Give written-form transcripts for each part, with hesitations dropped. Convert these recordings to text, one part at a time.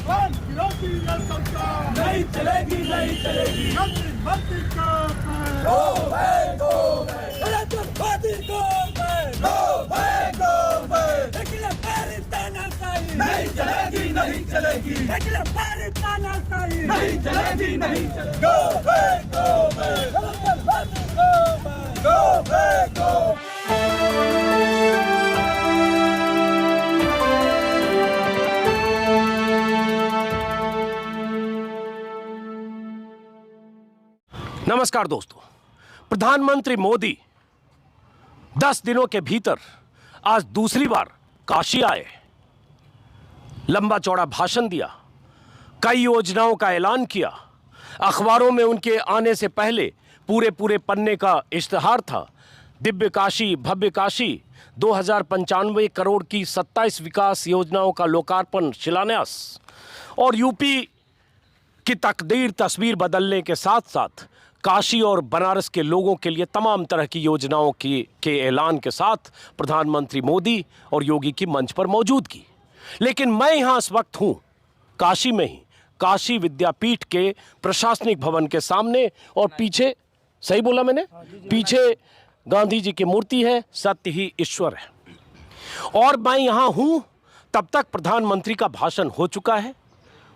विरोधी ये सरकार नहीं चलेगी, नहीं चलेगी। मंत्री का गो बैक, गो बैक। नरेंद्रवादी go back, go back, go back. अखिल भारत तानाशाही नहीं चलेगी, नहीं चलेगी। अखिल भारत तानाशाही नहीं चलेगी, नहीं चलेगी। Go back, go back. नरेंद्रवादी go back, go back, go. नमस्कार दोस्तों, प्रधानमंत्री मोदी 10 दिनों के भीतर आज दूसरी बार काशी आए, लंबा चौड़ा भाषण दिया, कई योजनाओं का ऐलान किया। अखबारों में उनके आने से पहले पूरे पन्ने का इश्तिहार था, दिव्य काशी भव्य काशी, 2095 करोड़ की 27 विकास योजनाओं का लोकार्पण शिलान्यास। और यूपी की तकदीर तस्वीर बदलने के साथ साथ काशी और बनारस के लोगों के लिए तमाम तरह की योजनाओं के ऐलान के साथ प्रधानमंत्री मोदी और योगी की मंच पर मौजूदगी। लेकिन मैं यहाँ इस वक्त हूँ काशी में ही, काशी विद्यापीठ के प्रशासनिक भवन के सामने, और पीछे, सही बोला मैंने, पीछे गांधी जी की मूर्ति है, सत्य ही ईश्वर है। और मैं यहाँ हूँ तब तक प्रधानमंत्री का भाषण हो चुका है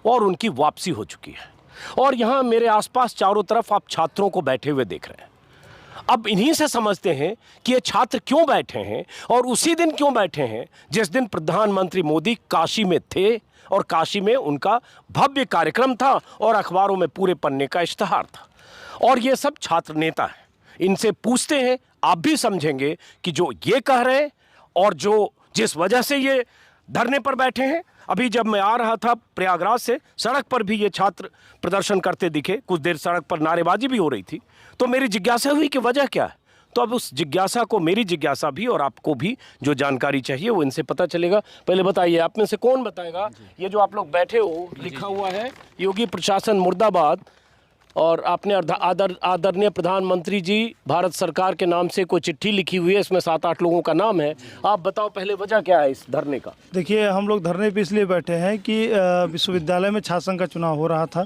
और उनकी वापसी हो चुकी है। और यहाँ मेरे आसपास चारों तरफ आप छात्रों को बैठे हुए देख रहे हैं। अब इन्हीं से समझते हैं कि ये छात्र क्यों बैठे हैं और उसी दिन क्यों बैठे हैं जिस दिन प्रधानमंत्री मोदी काशी में थे और काशी में उनका भव्य कार्यक्रम था और अखबारों में पूरे पन्ने का इश्तिहार था। और ये सब छात्र नेता हैं। इनसे पूछते हैं, आप भी समझेंगे कि जो ये कह रहे हैं और जो जिस वजह से ये धरने पर बैठे हैं। अभी जब मैं आ रहा था प्रयागराज से, सड़क पर भी ये छात्र प्रदर्शन करते दिखे, कुछ देर सड़क पर नारेबाजी भी हो रही थी। तो मेरी जिज्ञासा हुई कि वजह क्या है। तो अब उस जिज्ञासा को, मेरी जिज्ञासा भी और आपको भी जो जानकारी चाहिए वो इनसे पता चलेगा। पहले बताइए, आप में से कौन बताएगा, ये जो आप लोग बैठे हो लिखा हुआ है योगी प्रशासन मुर्दाबाद, और आपने आदरणीय प्रधानमंत्री जी भारत सरकार के नाम से कोई चिट्ठी लिखी हुई है, इसमें 7-8 लोगों का नाम है। आप बताओ पहले वजह क्या है इस धरने का। देखिए, हम लोग धरने पे इसलिए बैठे हैं कि विश्वविद्यालय में छात्र संघ का चुनाव हो रहा था।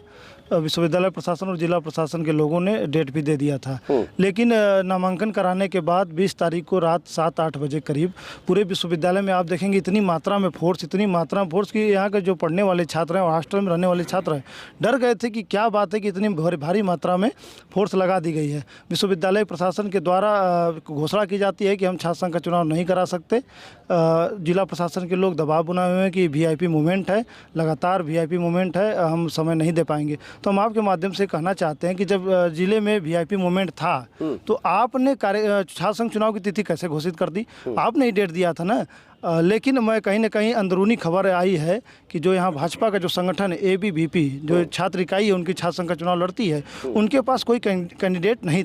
विश्वविद्यालय प्रशासन और जिला प्रशासन के लोगों ने डेट भी दे दिया था, लेकिन नामांकन कराने के बाद 20 तारीख को रात 7-8 बजे करीब पूरे विश्वविद्यालय में आप देखेंगे इतनी मात्रा में फोर्स कि यहाँ के जो पढ़ने वाले छात्र हैं और हॉस्टल में रहने वाले छात्र हैं डर गए थे कि क्या बात है कि इतनी भारी मात्रा में फोर्स लगा दी गई है। विश्वविद्यालय प्रशासन के द्वारा घोषणा की जाती है कि हम छात्र संघ का चुनाव नहीं करा सकते। जिला प्रशासन के लोग दबाव बनाए हुए हैं कि VIP मूवमेंट है, लगातार VIP मूवमेंट है, हम समय नहीं दे पाएंगे। तो हम आपके माध्यम से कहना चाहते हैं कि जब जिले में VIP मूवमेंट था तो आपने छात्र संघ चुनाव की तिथि कैसे घोषित कर दी? आपने ही डेट दिया था ना। लेकिन मैं कहीं ना कहीं अंदरूनी खबर आई है कि जो यहाँ भाजपा का जो संगठन है ABVP, जो छात्र इकाई है उनकी छात्र संघ का चुनाव लड़ती है, उनके पास कोई कैंडिडेट नहीं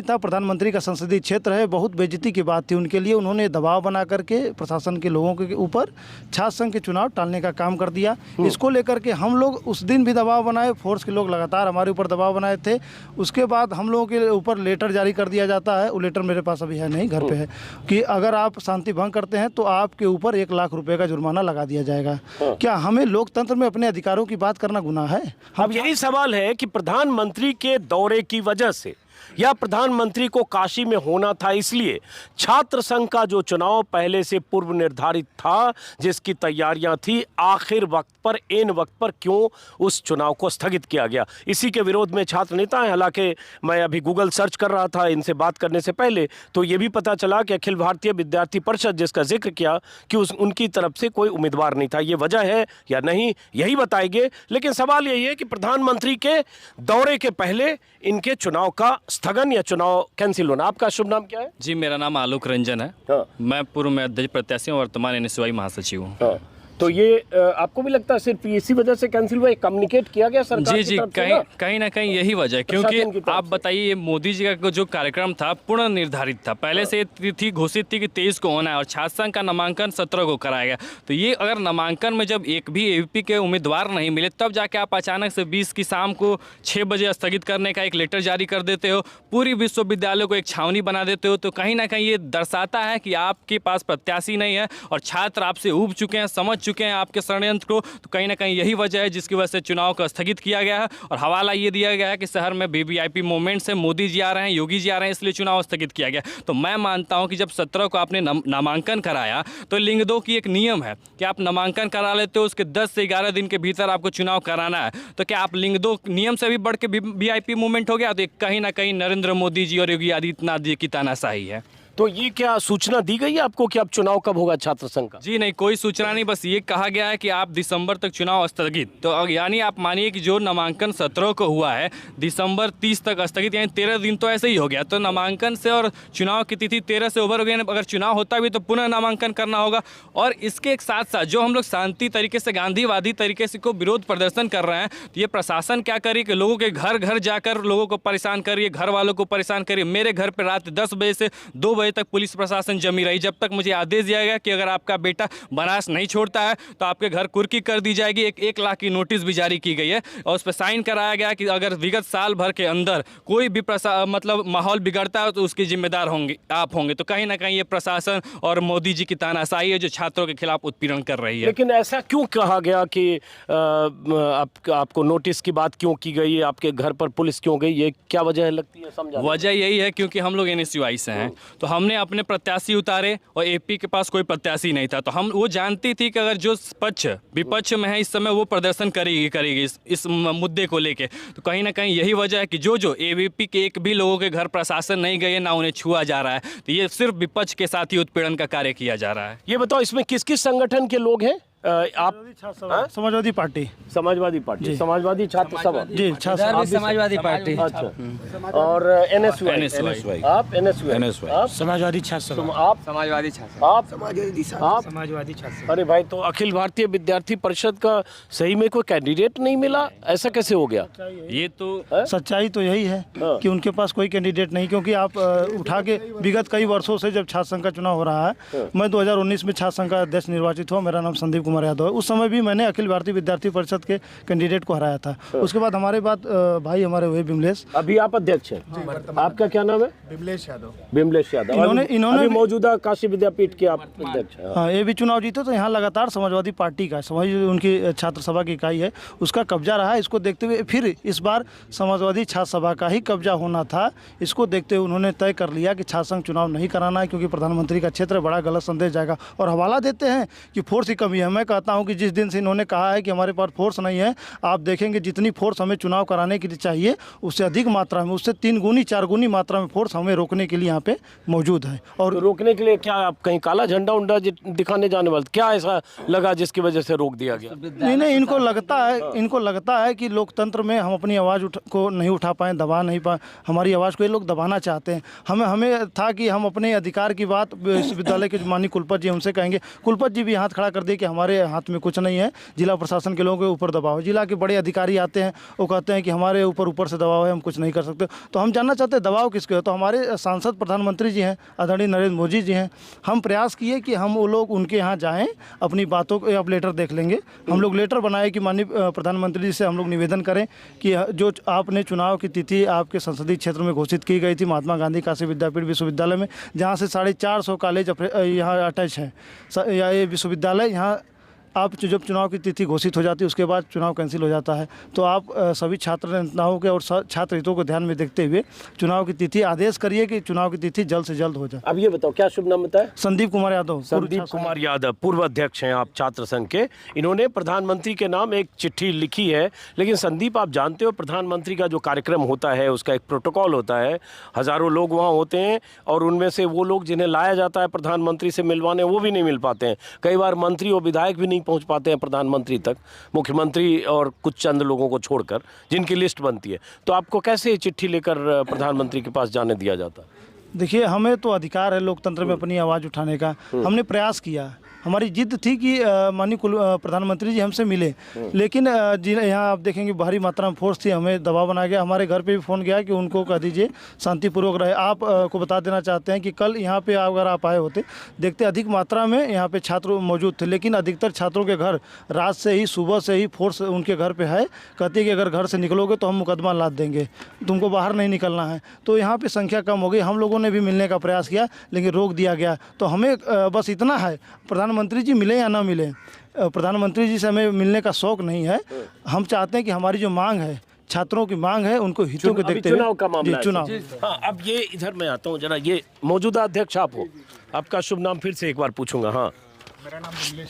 था। प्रधानमंत्री का संसदीय क्षेत्र है, बहुत बेइज्जती की बात थी उनके लिए। उन्होंने दबाव बना करके प्रशासन के लोगों के ऊपर छात्र संघ के चुनाव टालने का काम कर दिया। इसको लेकर के हम लोग उस दिन भी दबाव बनाए, फोर्स के लोग लगातार हमारे ऊपर दबाव बनाए थे। उसके बाद हम लोगों के ऊपर लेटर जारी कर दिया जाता है, वो लेटर मेरे पास अभी है नहीं, घर पे है, कि अगर आप शांति भंग करते हैं तो आपके ऊपर 1 लाख रुपए का जुर्माना लगा दिया जाएगा। क्या हमें लोकतंत्र में अपने अधिकारों की बात करना गुनाह है? अब यही सवाल है कि प्रधानमंत्री के दौरे की वजह से या प्रधानमंत्री को काशी में होना था इसलिए छात्र संघ का जो चुनाव पहले से पूर्व निर्धारित था, जिसकी तैयारियां थी, आखिर वक्त पर, एन वक्त पर क्यों उस चुनाव को स्थगित किया गया? इसी के विरोध में छात्र नेता हैं। हालांकि मैं अभी गूगल सर्च कर रहा था इनसे बात करने से पहले, तो ये भी पता चला कि अखिल भारतीय विद्यार्थी परिषद, जिसका जिक्र किया, कि उनकी तरफ से कोई उम्मीदवार नहीं था। ये वजह है या नहीं, यही बताएंगे। लेकिन सवाल यही है कि प्रधानमंत्री के दौरे के पहले इनके चुनाव का स्थगन या चुनाव कैंसिल होना। आपका शुभ नाम क्या है? जी, मेरा नाम आलोक रंजन है। हाँ। मैं पूर्व में अध्यक्ष प्रत्याशी हूँ, वर्तमान NSY महासचिव हूँ। हाँ। तो ये आपको भी लगता है सिर्फ इसी वजह से कैंसिल हुआ, कम्युनिकेट किया गया सरकार जी जी, कहीं ना कहीं यही वजह है, क्योंकि आप बताइए ये मोदी जी का जो कार्यक्रम था पूर्ण निर्धारित था, पहले से तिथि घोषित थी कि 23 को होना है और छात्र संघ का नामांकन 17 को कराया गया। तो ये अगर नामांकन में जब एक भी AVP के उम्मीदवार नहीं मिले, तब जाके आप अचानक से 20 की शाम को 6 बजे स्थगित करने का एक लेटर जारी कर देते हो, पूरी विश्वविद्यालय को एक छावनी बना देते हो। तो कहीं ना कहीं ये दर्शाता है कि आपके पास प्रत्याशी नहीं है और छात्र आपसे ऊब चुके हैं, समझ चुके हैं आपके षड्यंत्र को, तो कहीं ना कहीं यही वजह है जिसकी वजह से चुनाव को स्थगित किया गया है। और हवाला ये दिया गया है कि शहर में वीवीआईपी मूवमेंट से मोदी जी आ रहे हैं, योगी जी आ रहे हैं, इसलिए चुनाव स्थगित किया गया। तो मैं मानता हूं कि जब 17 को आपने नामांकन कराया तो लिंग 2 की एक नियम है कि आप नामांकन करा लेते हो, उसके 10 से 11 दिन के भीतर आपको चुनाव कराना है। तो क्या आप लिंग 2 नियम से भी बढ़ के वीआईपी मूवमेंट हो गया? तो कहीं ना कहीं नरेंद्र मोदी जी और योगी आदित्यनाथ जी की तानाशाही है। तो ये क्या सूचना दी गई है आपको कि अब चुनाव कब होगा छात्र संघ का? जी नहीं, कोई सूचना नहीं, बस ये कहा गया है कि आप दिसंबर तक चुनाव स्थगित। तो यानी आप मानिए कि जो नामांकन 17 को हुआ है, दिसंबर 30 तक स्थगित, यानी 13 दिन तो ऐसे ही हो गया। तो नामांकन से और चुनाव की तिथि 13 से ओवर हो गई। अगर चुनाव होता भी तो पुनः नामांकन करना होगा। और इसके साथ साथ जो हम लोग शांति तरीके से, गांधीवादी तरीके से को विरोध प्रदर्शन कर रहे हैं, तो ये प्रशासन क्या करिए कि लोगों के घर घर जाकर लोगों को परेशान करिए, घर वालों को परेशान करिए। मेरे घर पर रात 10 बजे से 2 बजे तक पुलिस प्रशासन जमी रही, जब तक मुझे आदेश दिया गया कि अगर आपका बेटा बनारस नहीं छोड़ता है तो आपके घर कुर्की कर दी जाएगी। 1 लाख की नोटिस भी जारी की गई है और उस पर साइन कराया गया कि अगर विगत साल भर के अंदर कोई भी मतलब माहौल बिगड़ता है तो उसके जिम्मेदार होंगे आप होंगे। तो कहीं ना कहीं ये प्रशासन और मोदी जी की तानाशाही है जो छात्रों के खिलाफ उत्पीड़न कर रही है। लेकिन ऐसा क्यों कहा गया कि आपको नोटिस की बात क्यों की गई है, आपके घर पर पुलिस क्यों गई, ये क्या वजह लगती है? समझा वजह यही है क्योंकि हम लोग NSUI से हैं, तो हमने अपने प्रत्याशी उतारे और AP के पास कोई प्रत्याशी नहीं था। तो हम वो जानती थी कि अगर जो पक्ष विपक्ष में है इस समय वो प्रदर्शन करेगी इस मुद्दे को लेके। तो कहीं ना कहीं यही वजह है कि जो AVP के एक भी लोगों के घर प्रशासन नहीं गए, ना उन्हें छुआ जा रहा है। तो ये सिर्फ विपक्ष के साथ ही उत्पीड़न का कार्य किया जा रहा है। ये बताओ, इसमें किस किस संगठन के लोग हैं? आप समाजवादी पार्टी, समाजवादी पार्टी, समाजवादी छात्र सभा, जी छात्र समाजवादी पार्टी, अच्छा, और NSUI, आप NSUI, आप समाजवादी छात्र सभा, आप समाजवादी छात्र, आप समाजवादी छात्र। अरे भाई, तो अखिल भारतीय विद्यार्थी परिषद का सही में कोई कैंडिडेट नहीं मिला, ऐसा कैसे हो गया? ये तो सच्चाई तो यही है कि उनके पास कोई कैंडिडेट नहीं, क्योंकि आप उठा के विगत कई वर्षों से जब छात्र संघ का चुनाव हो रहा है, मैं 2019 में छात्र संघ का अध्यक्ष निर्वाचित हुआ। मेरा नाम संदीप कुमार यादव है। उस समय भी मैंने अखिल भारतीय विद्यार्थी परिषद के कैंडिडेट को हराया था। उसके बाद हमारे बाद भाई हमारे हुए बिमलेश। अभी आप अध्यक्ष हैं, आपका क्या नाम है? बिमलेश यादव। इन्होंने मौजूदा काशी विद्यापीठ के आप अध्यक्ष हैं। हाँ, ये भी चुनाव जीते तो यहाँ लगातार समाजवादी पार्टी का उनकी छात्र सभा की इकाई है उसका कब्जा रहा है। इसको देखते हुए फिर इस बार समाजवादी छात्र सभा का ही कब्जा होना था। इसको देखते हुए उन्होंने तय कर लिया कि छात्र संघ चुनाव नहीं कराना है, क्योंकि प्रधानमंत्री का क्षेत्र बड़ा गलत संदेश जाएगा। और हवाला देते हैं कि फोर्स की कमी है। मैं कहता हूँ कि जिस दिन से इन्होंने कहा है कि हमारे पास फोर्स नहीं है, आप देखेंगे जितनी फोर्स हमें चुनाव कराने के लिए चाहिए उससे अधिक मात्रा में, उससे 3 गुनी 4 गुनी मात्रा में फोर्स हमें रोकने के लिए यहाँ पे मौजूद है। और तो रोकने के लिए क्या आप कहीं काला झंडा उंडा दिखाने जाने वाले, क्या ऐसा लगा जिसकी वजह से रोक दिया गया? नहीं, इनको लगता है कि लोकतंत्र में हम अपनी आवाज़ को नहीं उठा पाए, दबा नहीं पाए। हमारी आवाज़ को ये लोग दबाना चाहते हैं। हमें था कि हम अपने अधिकार की बात विश्वविद्यालय के माननीय कुलपति जी उनसे कहेंगे। कुलपति जी भी हाथ खड़ा कर दिए कि हमारे हाथ में कुछ नहीं है, जिला प्रशासन के लोगों के ऊपर दबाव। जिला के बड़े अधिकारी आते हैं, वो कहते हैं कि हमारे ऊपर से दबाव है, हम कुछ नहीं कर सकते। तो हम जानना चाहते हैं दबाव किसके है? तो हमारे सांसद प्रधानमंत्री जी हैं, आदरणीय नरेंद्र मोदी जी हैं। हम प्रयास किए कि हम वो लोग उनके यहाँ जाएँ, अपनी बातों को आप लेटर देख लेंगे। हम लोग लेटर बनाए कि माननीय प्रधानमंत्री जी से हम लोग निवेदन करें कि जो आपने चुनाव की तिथि आपके संसदीय क्षेत्र में घोषित की गई थी महात्मा गांधी काशी विद्यापीठ विश्वविद्यालय में, जहाँ से 450 कॉलेज यहाँ अटैच है, या ये विश्वविद्यालय यहाँ आप जब चुनाव की तिथि घोषित हो जाती है उसके बाद चुनाव कैंसिल हो जाता है। तो आप सभी छात्र नेताओं के और छात्र हितों को ध्यान में देखते हुए चुनाव की तिथि आदेश करिए कि चुनाव की तिथि जल्द से जल्द हो जाए। अब ये बताओ, क्या शुभ नाम बताया? संदीप कुमार यादव। संदीप कुमार यादव पूर्व अध्यक्ष हैं आप छात्र संघ के। इन्होंने प्रधानमंत्री के नाम एक चिट्ठी लिखी है। लेकिन संदीप, आप जानते हो प्रधानमंत्री का जो कार्यक्रम होता है उसका एक प्रोटोकॉल होता है। हज़ारों लोग वहाँ होते हैं और उनमें से वो लोग जिन्हें लाया जाता है प्रधानमंत्री से मिलवाने, वो भी नहीं मिल पाते हैं। कई बार मंत्री और विधायक भी नहीं पहुँच पाते हैं प्रधानमंत्री तक, मुख्यमंत्री और कुछ चंद लोगों को छोड़कर जिनकी लिस्ट बनती है। तो आपको कैसे चिट्ठी लेकर प्रधानमंत्री के पास जाने दिया जाता? देखिए, हमें तो अधिकार है लोकतंत्र में अपनी आवाज़ उठाने का। हमने प्रयास किया, हमारी जिद थी कि माननीय प्रधानमंत्री जी हमसे मिले। लेकिन यहाँ आप देखेंगे भारी मात्रा में फोर्स थी, हमें दबाव बनाया गया। हमारे घर पे भी फ़ोन गया कि उनको कह दीजिए शांतिपूर्वक रहे। आप को बता देना चाहते हैं कि कल यहाँ पे अगर आप आए होते, देखते अधिक मात्रा में यहाँ पे छात्र मौजूद थे। लेकिन अधिकतर छात्रों के घर रात से ही, सुबह से ही फोर्स उनके घर पर है। कहती है कि अगर घर से निकलोगे तो हम मुकदमा लाद देंगे, तुमको बाहर नहीं निकलना है। तो यहाँ पर संख्या कम हो गई। हम लोगों ने भी मिलने का प्रयास किया लेकिन रोक दिया गया। तो हमें बस इतना है, प्रधानमंत्री जी मिले या ना मिले, प्रधानमंत्री जी से हमें मिलने का शौक नहीं है। हम चाहते हैं कि हमारी जो मांग है, छात्रों की मांग है, उनको हितों को देखते हुए चुनाव का मामला है। चुनाव। हाँ, अब ये इधर मैं आता हूँ जरा, ये मौजूदा अध्यक्ष आप हो, आपका शुभ नाम फिर से एक बार पूछूंगा। हाँ, मेरा नाम बिमलेश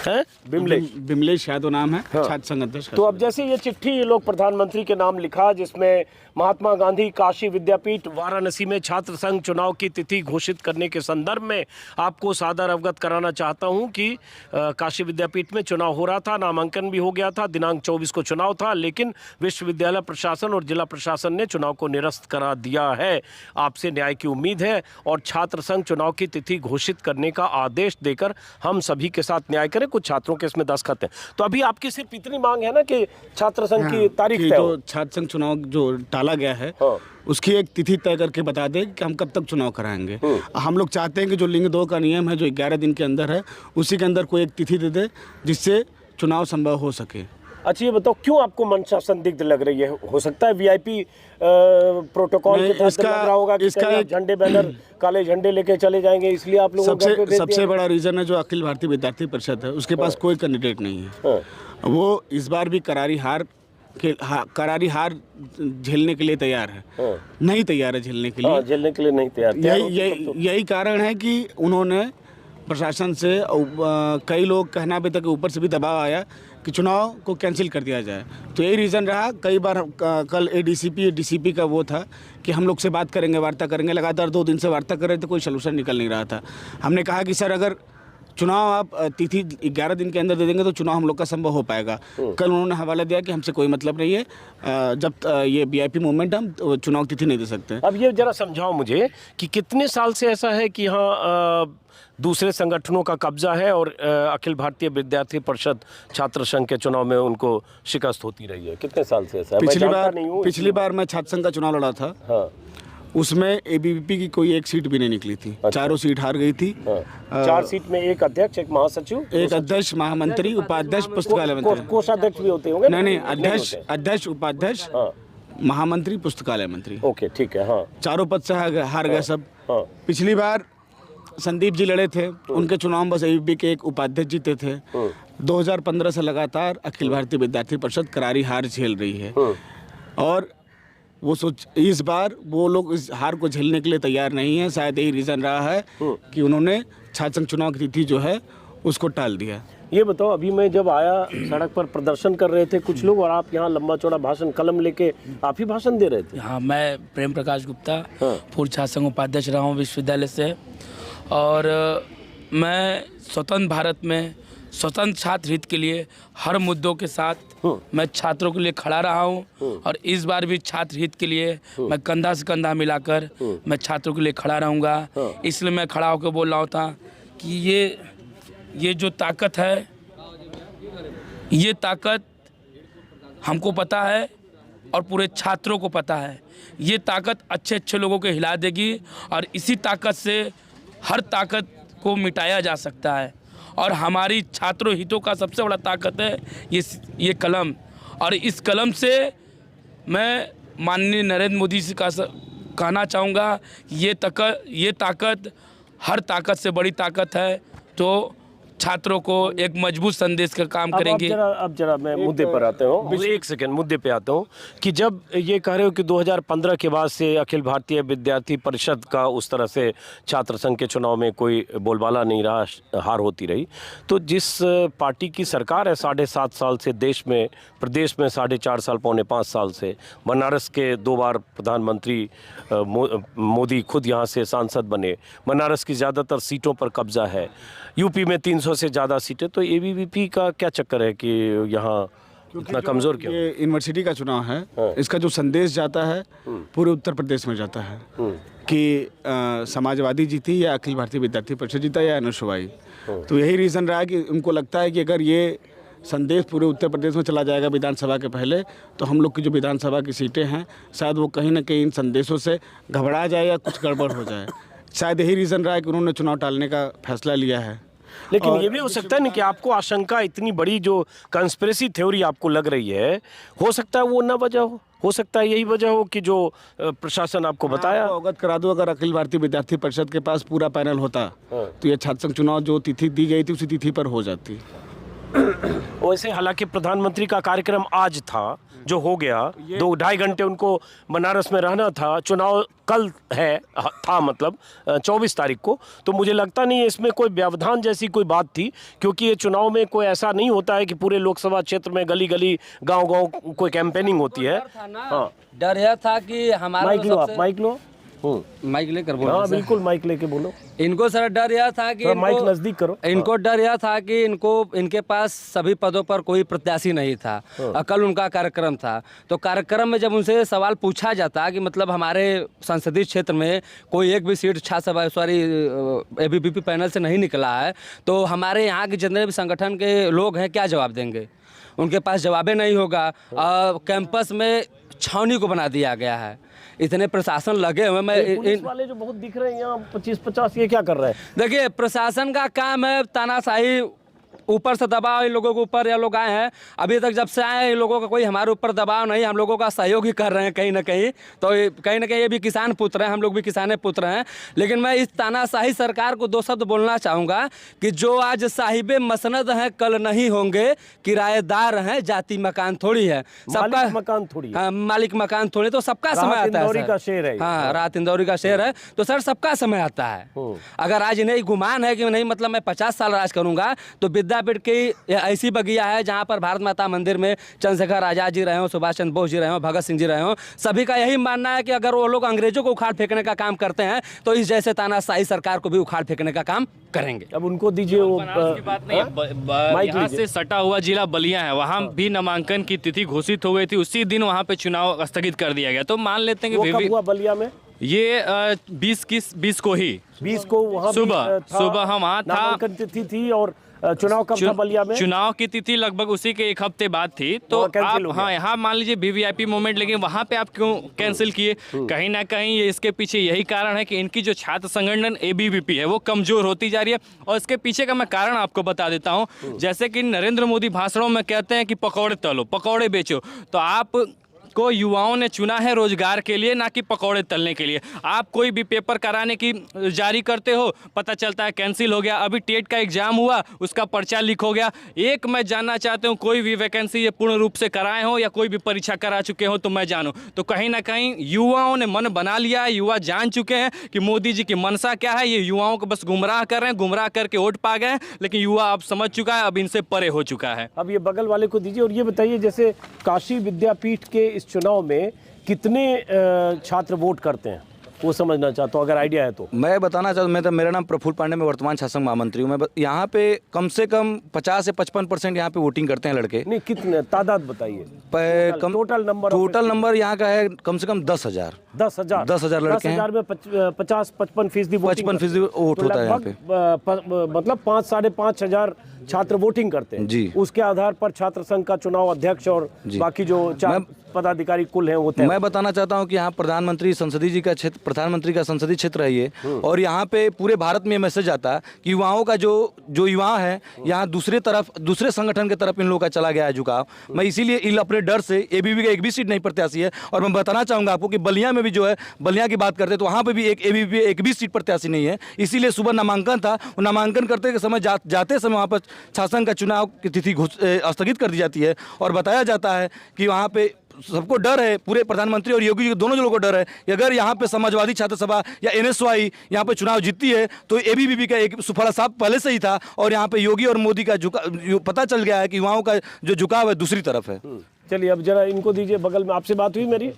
है बिमलेश। बिमलेश यादव नाम है, हाँ। छात्र संघ अध्यक्ष। तो अब जैसे ये चिट्ठी ये लोग प्रधानमंत्री के नाम लिखा, जिसमें महात्मा गांधी काशी विद्यापीठ वाराणसी में छात्र संघ चुनाव की तिथि घोषित करने के संदर्भ में आपको सादर अवगत कराना चाहता हूं कि काशी विद्यापीठ में चुनाव हो रहा था, नामांकन भी हो गया था, दिनांक 24 को चुनाव था, लेकिन विश्वविद्यालय प्रशासन और जिला प्रशासन ने चुनाव को निरस्त करा दिया है। आपसे न्याय की उम्मीद है और छात्र संघ चुनाव की तिथि घोषित करने का आदेश देकर हम सभी के साथ न्याय करें। कुछ छात्रों के इसमें दस्तखत हैं। तो अभी आपकी सिर्फ इतनी मांग है ना कि छात्र संघ की तारीख तय हो। जो छात्र संघ चुनाव जो टाला गया है, उसकी एक तिथि तय करके बता दें कि हम कब तक चुनाव कराएंगे। हम लोग चाहते हैं कि जो लिंग 2 का नियम है, जो 11 दिन के अंदर है, उसी के अंदर कोई एक तिथि दे दे जिससे चुनाव संभव हो सके। अच्छा, ये बताओ क्यों आपको मंशा संदिग्ध लग रही है? हो सकता है वीआईपी प्रोटोकॉल के तहत लग रहा होगा कि इसका एक झंडे बैनर काले झंडे लेके चले जाएंगे, इसलिए आप लोगों को सबसे बड़ा रीजन है जो अखिल भारतीय विद्यार्थी परिषद है, उसके पास कोई कैंडिडेट नहीं है। वो इस बार भी करारी हार झेलने के लिए तैयार है, नहीं तैयार है झेलने के लिए, झेलने के लिए नहीं तैयार। यही कारण है कि उन्होंने प्रशासन से कई लोग कहना भी था कि ऊपर से भी दबाव आया कि चुनाव को कैंसिल कर दिया जाए। तो यही रीज़न रहा। कई बार कल डीसीपी का वो था कि हम लोग से बात करेंगे, वार्ता करेंगे, लगातार 2 दिन से वार्ता कर रहे थे, कोई सलूशन निकल नहीं रहा था। हमने कहा कि सर अगर चुनाव आप तिथि 11 दिन के अंदर दे देंगे तो चुनाव हम लोग का संभव हो पाएगा। कल उन्होंने हवाला दिया कि हमसे कोई मतलब नहीं है, जब ये वीआईपी मूवमेंट हम चुनाव तिथि नहीं दे सकते। अब ये जरा समझाओ मुझे कि कितने साल से ऐसा है कि यहाँ दूसरे संगठनों का कब्जा है और अखिल भारतीय विद्यार्थी परिषद छात्र संघ के चुनाव में उनको शिकस्त होती रही है? कितने साल से ऐसा है? पिछली बार मैं छात्र संघ का चुनाव लड़ा था। हाँ। उसमें एबीवीपी की कोई एक सीट भी नहीं निकली थी। अच्छा। चारों सीट हार गई थी। 4 सीट में एक अध्यक्ष, एक महासचिव, एक अध्यक्ष, महामंत्री, उपाध्यक्ष, पुस्तकालय मंत्री। कोषाध्यक्ष भी होते होंगे? नहीं, अध्यक्ष, उपाध्यक्ष, महामंत्री, पुस्तकालय मंत्री। ओके, ठीक है। हाँ, चारों पद से हार गए सब। पिछली बार संदीप जी लड़े थे, उनके चुनाव में बस एबीवीपी के एक उपाध्यक्ष जीते थे। 2015 से लगातार अखिल भारतीय विद्यार्थी परिषद करारी हार झेल रही है और वो इस बार वो लोग इस हार को झेलने के लिए तैयार नहीं है। शायद यही रीज़न रहा है कि उन्होंने छात्र संघ चुनाव की तिथि जो है उसको टाल दिया। ये बताओ, अभी मैं जब आया सड़क पर प्रदर्शन कर रहे थे कुछ लोग और आप यहाँ लंबा चौड़ा भाषण कलम लेके आप ही भाषण दे रहे थे? हाँ, मैं प्रेम प्रकाश गुप्ता, पूर्व छात्र संघ उपाध्यक्ष रहा हूँ विश्वविद्यालय से, और मैं स्वतंत्र भारत में स्वतंत्र छात्र हित के लिए हर मुद्दों के साथ मैं छात्रों के लिए खड़ा रहा हूं और इस बार भी छात्र हित के लिए मैं कंधा से कंधा मिलाकर मैं छात्रों के लिए खड़ा रहूंगा। इसलिए मैं खड़ा होकर बोल रहा था कि ये जो ताकत है, ये ताकत हमको पता है और पूरे छात्रों को पता है। ये ताकत अच्छे अच्छे लोगों को हिला देगी और इसी ताकत से हर ताकत को मिटाया जा सकता है। और हमारी छात्रों हितों का सबसे बड़ा ताकत है ये कलम, और इस कलम से मैं माननीय नरेंद्र मोदी जी का कहना चाहूँगा ये ताकत हर ताकत से बड़ी ताकत है, तो छात्रों को एक मजबूत संदेश का काम करेंगे। अब जरा मैं मुद्दे पर आता हूँ, एक सेकंड मुद्दे पे आता हूँ कि जब ये कह रहे हो कि 2015 के बाद से अखिल भारतीय विद्यार्थी परिषद का उस तरह से छात्र संघ के चुनाव में कोई बोलबाला नहीं रहा, हार होती रही, तो जिस पार्टी की सरकार है 7.5 साल से देश में, प्रदेश में 4.5 साल, 4.25 साल से, बनारस के 2 बार प्रधानमंत्री मोदी खुद यहाँ से सांसद बने, बनारस की ज़्यादातर सीटों पर कब्जा है, यूपी में 300 से ज़्यादा सीटें, तो एबीवीपी का क्या चक्कर है कि यहाँ इतना कमज़ोर क्यों? ये यूनिवर्सिटी का चुनाव है, इसका जो संदेश जाता है पूरे उत्तर प्रदेश में जाता है कि समाजवादी जीती या अखिल भारतीय विद्यार्थी परिषद जीता या अनुसूची। तो यही रीज़न रहा है कि उनको लगता है कि अगर ये संदेश पूरे उत्तर प्रदेश में चला जाएगा विधानसभा के पहले, तो हम लोग की जो विधानसभा की सीटें हैं शायद वो कहीं ना कहीं इन संदेशों से घबरा जाए या कुछ गड़बड़ हो जाए। शायद यही रीज़न रहा है कि उन्होंने चुनाव टालने का फैसला लिया है। लेकिन ये भी हो सकता है ना कि आपको आशंका, इतनी बड़ी जो कंस्पिरेसी थ्योरी आपको लग रही है, हो सकता है वो ना वजह हो सकता है यही वजह हो कि जो प्रशासन आपको बताया। अवगत करा दूं, अगर अखिल भारतीय विद्यार्थी परिषद के पास पूरा पैनल होता तो ये छात्र संघ चुनाव जो तिथि दी गई थी उसी तिथि पर हो जाती। वैसे हालांकि प्रधानमंत्री का कार्यक्रम आज था, जो हो गया 2-2.5 घंटे उनको बनारस में रहना था। चुनाव कल था मतलब 24 तारीख को। तो मुझे लगता नहीं है इसमें कोई व्यवधान जैसी कोई बात थी, क्योंकि ये चुनाव में कोई ऐसा नहीं होता है कि पूरे लोकसभा क्षेत्र में गली गली गांव-गांव कोई कैंपेनिंग होती है। हाँ, डर यह था कि हमारा माइक लो, आप माइक लो। माइक लेकर बोलो। हाँ बिल्कुल, माइक लेके बोलो। इनको सर डर यह था कि माइक नजदीक करो। इनको डर यह था कि इनके पास सभी पदों पर कोई प्रत्याशी नहीं था। कल उनका कार्यक्रम था, तो कार्यक्रम में जब उनसे सवाल पूछा जाता कि मतलब हमारे संसदीय क्षेत्र में कोई एक भी सीट एबीवीपी पैनल से नहीं निकला है, तो हमारे यहाँ के जितने भी संगठन के लोग हैं क्या जवाब देंगे? उनके पास जवाबे नहीं होगा। कैंपस में छावनी को बना दिया गया है, इतने प्रशासन लगे हुए। पुलिस वाले जो बहुत दिख रहे हैं यहाँ 25-50, ये क्या कर रहे हैं? देखिए, प्रशासन का काम है तानाशाही, ऊपर से दबाव इन लोगों के ऊपर। ये लोग आए हैं, अभी तक जब से आए हैं इन लोगों का कोई हमारे ऊपर दबाव नहीं, हम लोगों का सहयोग ही कर रहे हैं कहीं ना कहीं। तो कहीं ना कहीं ये भी किसान पुत्र हैं, हम लोग भी किसाने पुत्र हैं। लेकिन मैं इस तानाशाही सरकार को 2 शब्द बोलना चाहूँगा कि जो आज साहिबे मसनद हैं कल नहीं होंगे, किराएदार हैं, जाति मकान थोड़ी है, सबका मकान थोड़ी। हाँ, मालिक मकान थोड़ी। तो सबका समय आता है। इंदौरी का शेर है। हाँ, रात इंदौरी का शेर है। तो सर सबका समय आता है। अगर आज इन्हें गुमान है कि नहीं मतलब मैं 50 साल राज करूंगा, तो विद्यापीठ की ऐसी बगिया है जहां पर भारत माता मंदिर में चंद्रशेखर आजाद जी रहे हो, सुभाष चंद्र बोस जी रहे हो, भगत सिंह जी रहे हो, सभी का यही मानना है कि अगर वो लोग अंग्रेजों को उखाड़ फेंकने का काम करते हैं तो इस जैसे तानाशाही सरकार को भी उखाड़ फेंकने का काम करेंगे। अब उनको दीजिए वो की बात नहीं है। यहाँ से सटा हुआ जिला बलिया है, वहाँ भी नामांकन की तिथि घोषित हो गई थी, उसी दिन वहाँ पे चुनाव स्थगित कर दिया गया। तो मान लेते हैं कि कब हुआ बलिया में? ये 20 को ही 20 को वहाँ सुबह हम वहाँ था। नामांकन तिथि थी और चुनाव कब था बलिया में? चुनाव की तिथि लगभग उसी के 1 हफ्ते बाद थी। तो आप हाँ यहाँ मान लीजिए वीवीआईपी मोमेंट, लेकिन वहाँ पे आप क्यों कैंसिल किए? कहीं ना कहीं ये इसके पीछे यही कारण है कि इनकी जो छात्र संगठन एबीवीपी है वो कमजोर होती जा रही है। और इसके पीछे का मैं कारण आपको बता देता हूँ। जैसे कि नरेंद्र मोदी भाषणों में कहते हैं कि पकौड़े तलो, पकौड़े बेचो, तो आप को युवाओं ने चुना है रोजगार के लिए, ना कि पकौड़े तलने के लिए। आप कोई भी पेपर कराने की जारी करते हो, पता चलता है कैंसिल हो गया। अभी टेट का एग्जाम हुआ, उसका पर्चा लीक हो गया। एक मैं जानना चाहता हूँ, कोई भी वैकेंसी ये पूर्ण रूप से कराए हो या कोई भी परीक्षा करा चुके हो तो मैं जानूँ। तो कहीं ना कहीं युवाओं ने मन बना लिया है, युवा जान चुके हैं कि मोदी जी की मनसा क्या है। ये युवाओं को बस गुमराह कर रहे हैं, गुमराह करके वोट पा गए, लेकिन युवा अब समझ चुका है, अब इनसे परे हो चुका है। अब ये बगल वाले को दीजिए और ये बताइए, जैसे काशी विद्यापीठ के इस चुनाव में कितने छात्र वोट करते हैं, वो समझना चाहता हूँ, अगर आइडिया है तो। मैं बताना चाहता हूँ, मेरा नाम प्रफुल्ल पांडे, मैं वर्तमान शासन महामंत्री हूँ। मैं यहाँ पे कम से कम 50 से 55% यहाँ पे वोटिंग करते हैं लड़के। नहीं, कितने तादाद बताइए? टोटल नंबर यहाँ का है कम से कम 10,000 लड़के हैं। 10,000 में 50-55% 55% वोट होता है यहाँ पे। मतलब 5-5.5 हजार छात्र वोटिंग करते हैं जी। उसके आधार पर छात्र संघ का चुनाव अध्यक्ष और बाकी जो पदाधिकारी कुल हैं होते हैं। मैं बताना चाहता हूं कि यहाँ प्रधानमंत्री का संसदीय क्षेत्र है ये, और यहाँ पे पूरे भारत में मैसेज आता है कि युवाओं का जो युवा है यहाँ दूसरे संगठन के तरफ इन लोगों का चला गया है झुकाव। मैं इसीलिए अपने डर से एबीवीपी का एक भी सीट नहीं प्रत्याशी है। और मैं बताना चाहूंगा आपको कि बलिया में भी जो है, बलिया की बात करते तो वहाँ पे भी एक एबीवीपी एक भी सीट प्रत्याशी नहीं है। इसीलिए सुबह नामांकन था, नामांकन करते समय जाते समय वहाँ पर शासन का चुनाव की तिथि स्थगित कर दी जाती है और बताया जाता है कि वहाँ पे सबको डर है, पूरे प्रधानमंत्री और योगी जी दोनों लोगों को डर है कि अगर यहाँ पे समाजवादी छात्र सभा या एनएसवाई यहाँ पे चुनाव जीतती है तो एबीवीपी का एक सुफला साफ पहले से ही था। और यहाँ पे योगी और मोदी का पता चल गया है कि युवाओं का जो झुकाव है दूसरी तरफ है। चलिए अब जरा इनको दीजिए, बगल में आपसे बात हुई मेरी?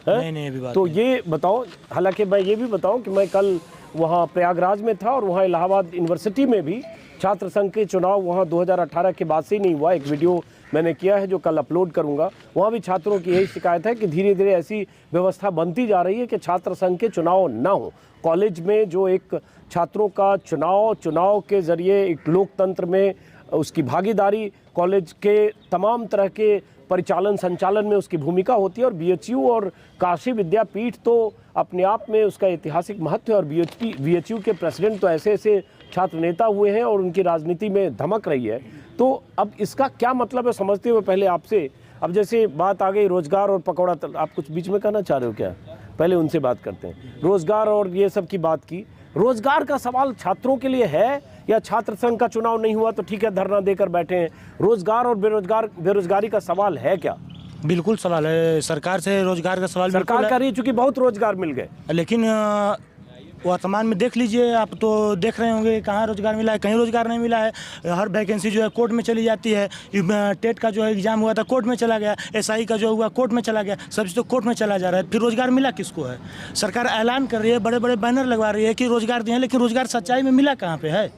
नहीं अभी बात। तो ये बताओ, हालांकि मैं ये भी बताऊं कि मैं कल वहाँ प्रयागराज में था और वहाँ इलाहाबाद यूनिवर्सिटी में भी छात्र संघ के चुनाव वहाँ 2018 के बाद से ही नहीं हुआ। एक वीडियो मैंने किया है जो कल अपलोड करूंगा। वहाँ भी छात्रों की यही शिकायत है कि धीरे धीरे ऐसी व्यवस्था बनती जा रही है कि छात्र संघ के चुनाव ना हो। कॉलेज में जो एक छात्रों का चुनाव के जरिए एक लोकतंत्र में उसकी भागीदारी, कॉलेज के तमाम तरह के परिचालन संचालन में उसकी भूमिका होती है। और बीएचयू और काशी विद्यापीठ तो अपने आप में उसका ऐतिहासिक महत्व है। और बीएचयू के प्रेसिडेंट तो ऐसे छात्र नेता हुए हैं और उनकी राजनीति में धमक रही है। तो अब इसका क्या मतलब है समझते हुए पहले आपसे, अब जैसे बात आ गई रोजगार और पकौड़ा आप कुछ बीच में कहना चाह रहे हो क्या? पहले उनसे बात करते हैं। रोजगार और ये सब की बात की, रोजगार का सवाल छात्रों के लिए है या छात्र संघ का चुनाव नहीं हुआ तो ठीक है धरना देकर बैठे हैं? रोजगार और बेरोजगारी का सवाल है क्या? बिल्कुल सवाल है, सरकार से रोजगार का सवाल सरकार कर रही है, चूंकि बहुत रोजगार मिल गए, लेकिन वर्तमान में देख लीजिए आप, तो देख रहे होंगे कहाँ रोजगार मिला है, कहीं रोजगार नहीं मिला है। हर वैकेंसी जो है कोर्ट में चली जाती है। टेट का जो एग्जाम हुआ था कोर्ट में चला गया, SI का जो हुआ कोर्ट में चला गया, सब चीज़ तो कोर्ट में चला जा रहा है। फिर रोजगार मिला किसको है? सरकार ऐलान कर रही है, बड़े बड़े बैनर लगवा रही है कि रोजगार दिए, लेकिन रोजगार सच्चाई में मिला कहाँ पे है?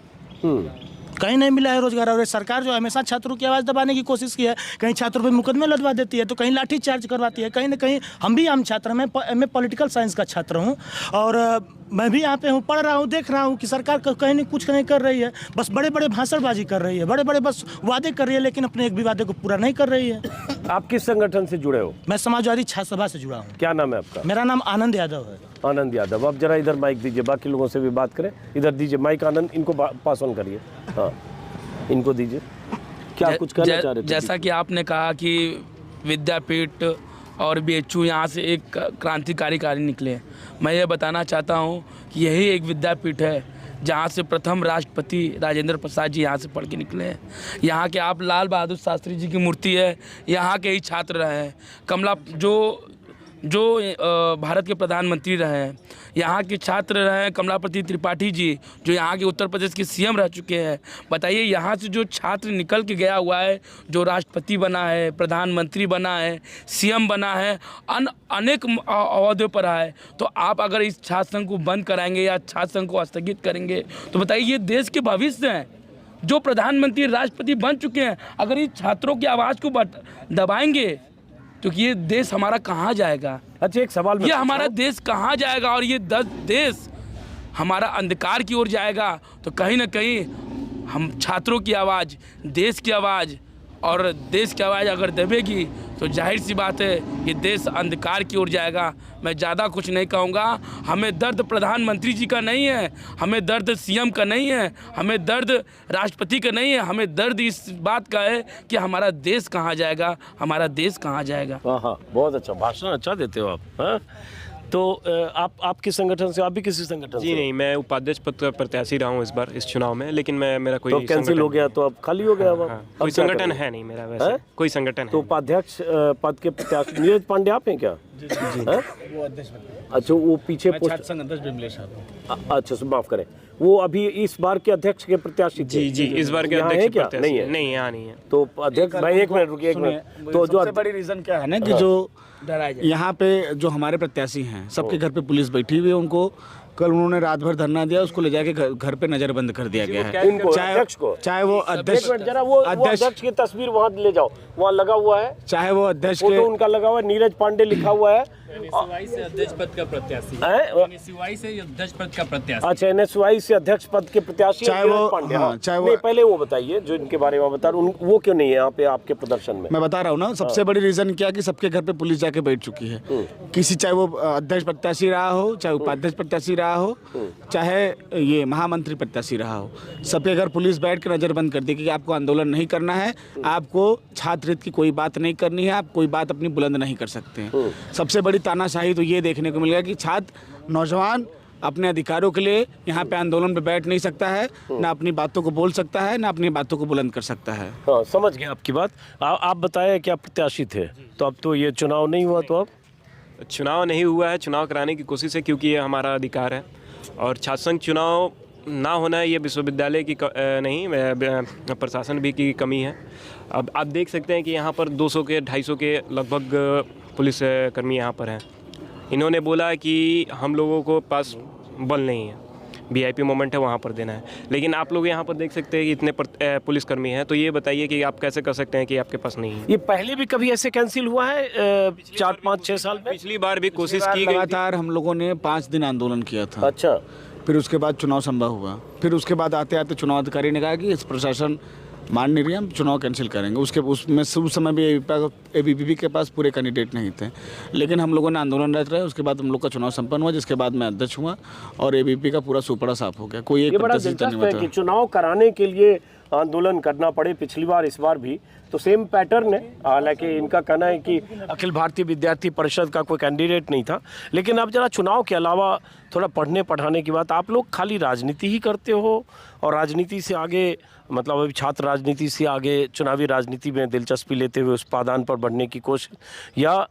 कहीं नहीं मिला है रोजगार। और सरकार जो हमेशा छात्रों की आवाज़ दबाने की कोशिश की है, कहीं छात्रों पे मुकदमे लदवा देती है, तो कहीं लाठी चार्ज करवाती है, कहीं ना कहीं। हम भी आम छात्र, मैं पॉलिटिकल साइंस का छात्र हूँ, और मैं भी यहाँ पे हूँ, पढ़ रहा हूँ, देख रहा हूँ कि सरकार कहीं नहीं कुछ नहीं कर रही है। बस बड़े बड़े भाषणबाजी कर रही है, बड़े बड़े बस वादे कर रही है, लेकिन अपने एक भी वादे को पूरा नहीं कर रही है। आप किस संगठन से जुड़े हो? मैं समाजवादी छात्र सभा से जुड़ा हूँ। क्या नाम है आपका? मेरा नाम आनंद यादव है। आनंद यादव। आप जरा इधर माइक दीजिए, बाकी लोगों से भी बात करें। इधर दीजिए माइक, आनंद, इनको पास ऑन करिए। हाँ, इनको दीजिए। क्या कुछ कहना चाह रहे थे? जैसा कि आपने कहा कि विद्यापीठ और BHU यहाँ से एक क्रांतिकारी कार्य निकले, मैं ये बताना चाहता हूँ कि यही एक विद्यापीठ है जहाँ से प्रथम राष्ट्रपति राजेंद्र प्रसाद जी यहाँ से पढ़ के निकले हैं। यहाँ के आप लाल बहादुर शास्त्री जी की मूर्ति है, यहाँ के ही छात्र रहे हैं। कमला जो भारत के प्रधानमंत्री रहे हैं, यहाँ के छात्र रहे हैं। कमलापति त्रिपाठी जी जो यहाँ के उत्तर प्रदेश के CM रह चुके हैं। बताइए, यहाँ से जो छात्र निकल के गया हुआ है, जो राष्ट्रपति बना है, प्रधानमंत्री बना है, CM बना है, अनेक अवधियों पर आए, तो आप अगर इस छात्र संघ को बंद कराएंगे या छात्र संघ को स्थगित करेंगे, तो बताइए, ये देश के भविष्य हैं। जो प्रधानमंत्री राष्ट्रपति बन चुके हैं, अगर इस छात्रों की आवाज़ को दबाएंगे तो ये देश हमारा कहाँ जाएगा? अच्छा, एक सवाल ये हमारा देश कहाँ जाएगा? और ये देश हमारा अंधकार की ओर जाएगा। तो कहीं ना कहीं हम छात्रों की आवाज़, देश की आवाज़, और देश की आवाज़ अगर दबेगी तो जाहिर सी बात है ये देश अंधकार की ओर जाएगा। मैं ज़्यादा कुछ नहीं कहूँगा। हमें दर्द प्रधानमंत्री जी का नहीं है, हमें दर्द CM का नहीं है, हमें दर्द राष्ट्रपति का नहीं है, हमें दर्द इस बात का है कि हमारा देश कहाँ जाएगा, हमारा देश कहाँ जाएगा। हाँ, बहुत अच्छा भाषण, अच्छा देते हो आप। हाँ, तो आप किस संगठन से? आप भी किसी संगठन जी से? नहीं, मैं उपाध्यक्ष पद का प्रत्याशी रहा हूँ इस बार इस चुनाव में, लेकिन मेरा कोई तो कैंसिल हो गया, तो अब खाली हो गया। अब कोई संगठन है नहीं मेरा वैसे। कोई संगठन तो उपाध्यक्ष पद के प्रत्याशी नीरज पांडे आप हैं क्या? जी। वो अध्यक्ष। अच्छा, वो पीछे अच्छा, माफ करें, वो अभी इस बार के अध्यक्ष के प्रत्याशी थे? जी, इस बार के अध्यक्ष क्या नहीं है? नहीं, यहाँ नहीं है। तो अध्यक्ष भाई, एक मिनट रुकिए, एक मिनट। तो जो सबसे बड़ी रीज़न क्या है ना कि जो यहाँ पे जो हमारे प्रत्याशी हैं, सबके घर पे पुलिस बैठी हुई है। उनको कल उन्होंने रात भर धरना दिया, उसको ले जाके घर पे नजरबंद कर दिया गया है। चाहे वो अध्यक्ष, जरा वो अध्यक्ष की तस्वीर वहाँ ले जाओ, वहाँ लगा हुआ है। चाहे वो अध्यक्ष के, उनका लगा हुआ है, नीरज पांडे लिखा हुआ है। NSY से अध्यक्ष पद का प्रत्याशी। NSY से अध्यक्ष पद का प्रत्याशी। अच्छा, NSY से अध्यक्ष पद के प्रत्याशी चाहे वो, चाहे वो, पहले वो बताइए जो इनके बारे में बता रहे, वो क्यों नहीं है यहाँ पे आपके प्रदर्शन में? मैं बता रहा हूँ ना, सबसे बड़ी रीजन क्या कि सबके घर पे पुलिस जाके बैठ चुकी है। किसी, चाहे वो अध्यक्ष प्रत्याशी रहा हो, चाहे उपाध्यक्ष प्रत्याशी रहा हो, चाहे ये महामंत्री प्रत्याशी रहा हो, सबके घर पुलिस बैठ के नजरबंद कर दी कि आपको आंदोलन नहीं करना है, आपको छात्र हित की कोई बात नहीं करनी है, आप कोई बात अपनी बुलंद नहीं कर सकते हैं। सबसे बड़ी तानाशाही तो ये देखने को मिलेगा कि छात्र, नौजवान अपने अधिकारों के लिए यहाँ पे आंदोलन पे बैठ नहीं सकता है, ना अपनी बातों को बोल सकता है, ना अपनी बातों को बुलंद कर सकता है। हाँ, समझ गया आपकी बात। आप बताएं क्या प्रत्याशी थे? तो अब तो ये चुनाव नहीं हुआ, तो अब चुनाव नहीं हुआ है, चुनाव कराने की कोशिश है क्योंकि ये हमारा अधिकार है। और छात्र संघ चुनाव ना होना ये विश्वविद्यालय की नहीं, प्रशासन भी की कमी है। अब आप देख सकते हैं कि यहाँ पर 200 के 250 के लगभग पुलिस कर्मी यहाँ पर हैं। इन्होंने बोला कि हम लोगों को पास बल नहीं है, VIP मोमेंट है वहाँ पर देना है, लेकिन आप लोग यहाँ पर देख सकते हैं कि इतने पुलिसकर्मी हैं। तो ये बताइए कि आप कैसे कर सकते हैं कि आपके पास नहीं है? ये पहले भी कभी ऐसे कैंसिल हुआ है 4, 5, 6 साल में? पिछली बार भी कोशिश की गई। लगातार हम लोगों ने 5 दिन आंदोलन किया था। अच्छा, फिर उसके बाद चुनाव संभव हुआ। फिर उसके बाद आते आते चुनाव अधिकारी ने कहा कि इस प्रशासन मान नहीं रही, हम चुनाव कैंसिल करेंगे। उसमें उस समय भी ABVP के पास पूरे कैंडिडेट नहीं थे, लेकिन हम लोगों ने आंदोलन रहते रहे। उसके बाद हम लोग का चुनाव संपन्न हुआ, जिसके बाद मैं अध्यक्ष हुआ और ABVP का पूरा सुपड़ा साफ हो गया। कोई एक ये बड़ा दिलचस्प है कि चुनाव कराने के लिए आंदोलन करना पड़े, पिछली बार इस बार भी तो सेम पैटर्न है। हालांकि इनका कहना है कि अखिल भारतीय विद्यार्थी परिषद का कोई कैंडिडेट नहीं था। लेकिन अब जरा चुनाव के अलावा थोड़ा पढ़ने पढ़ाने की बात, आप लोग खाली राजनीति ही करते हो और राजनीति से आगे, मतलब अभी छात्र राजनीति से आगे चुनावी राजनीति में दिलचस्पी लेते हुए उस पायदान पर बढ़ने की कोशिश, या